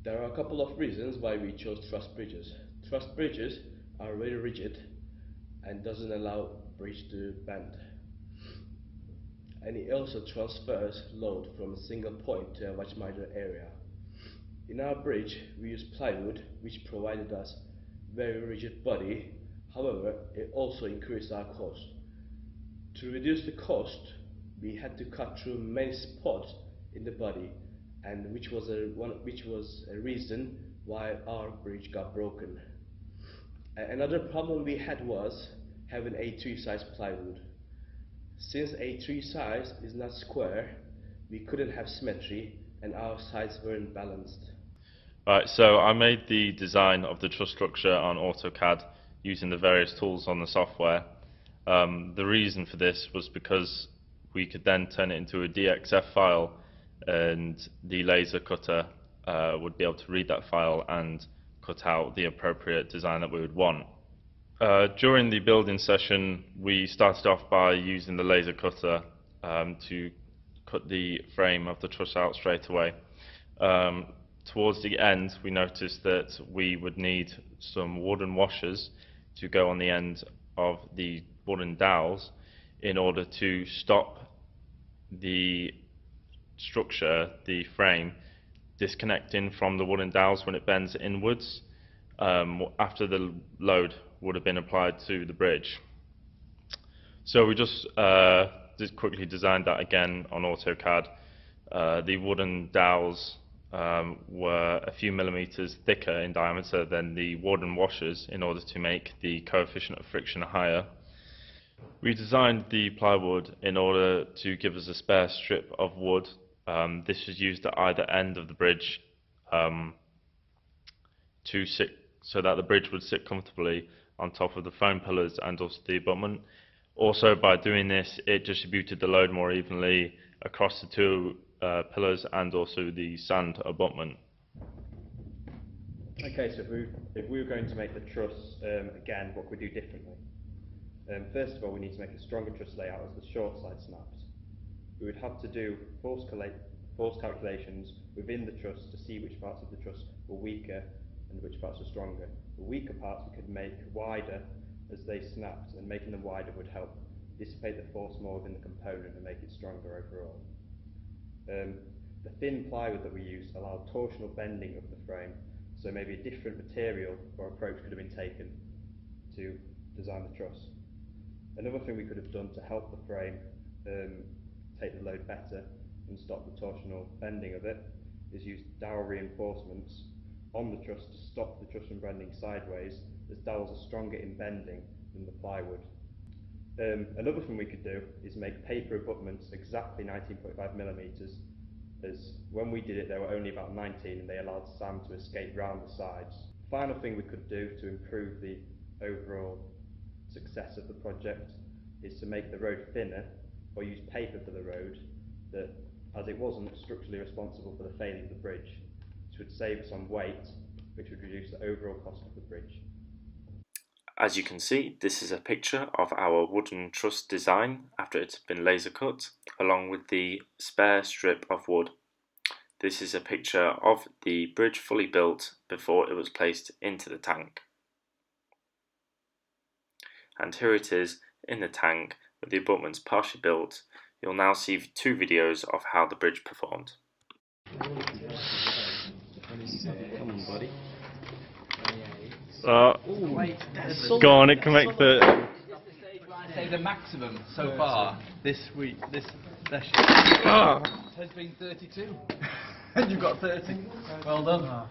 There are a couple of reasons why we chose truss bridges. Truss bridges are very rigid and doesn't allow bridge to bend. And it also transfers load from a single point to a much wider area. In our bridge, we use plywood, which provided us very rigid body. However, it also increased our cost. To reduce the cost, we had to cut through many spots in the body, and which was a reason why our bridge got broken. Another problem we had was having A3 size plywood. Since A3 size is not square, we couldn't have symmetry and our sides weren't balanced. Right, so I made the design of the truss structure on AutoCAD using the various tools on the software. The reason for this was because we could then turn it into a DXF file, and the laser cutter would be able to read that file and cut out the appropriate design that we would want. During the building session, we started off by using the laser cutter to cut the frame of the truss out straight away. Towards the end, we noticed that we would need some wooden washers to go on the end of the wooden dowels in order to stop the structure, the frame, disconnecting from the wooden dowels when it bends inwards after the load would have been applied to the bridge. So we just quickly designed that again on AutoCAD. The wooden dowels were a few millimeters thicker in diameter than the wooden washers in order to make the coefficient of friction higher. We designed the plywood in order to give us a spare strip of wood. This was used at either end of the bridge to sit so that the bridge would sit comfortably on top of the foam pillars and also the abutment. Also, by doing this, it distributed the load more evenly across the two pillars and also the sand abutment. Okay, so if we were going to make the truss again, what could we do differently? First of all, we need to make a stronger truss layout as the short side snaps. We would have to do force calculations within the truss to see which parts of the truss were weaker and which parts were stronger. The weaker parts we could make wider as they snapped, and making them wider would help dissipate the force more within the component and make it stronger overall. The thin plywood that we used allowed torsional bending of the frame, so maybe a different material or approach could have been taken to design the truss. Another thing we could have done to help the frame take the load better and stop the torsional bending of it is use dowel reinforcements on the truss to stop the truss from bending sideways, as dowels are stronger in bending than the plywood. Another thing we could do is make paper abutments exactly 19.5 millimeters, as when we did it they were only about 19 and they allowed sand to escape round the sides. Final thing we could do to improve the overall success of the project is to make the road thinner, or use paper for the road, that, as it wasn't structurally responsible for the failure of the bridge, which would save us on weight, which would reduce the overall cost of the bridge. As you can see, this is a picture of our wooden truss design after it's been laser cut, along with the spare strip of wood. This is a picture of the bridge fully built before it was placed into the tank. And here it is in the tank with the abutments partially built. You'll now see two videos of how the bridge performed. Come on, buddy. Go on, it can make the... Say the maximum so far this week, this session has been 32. And you've got 30. Well done.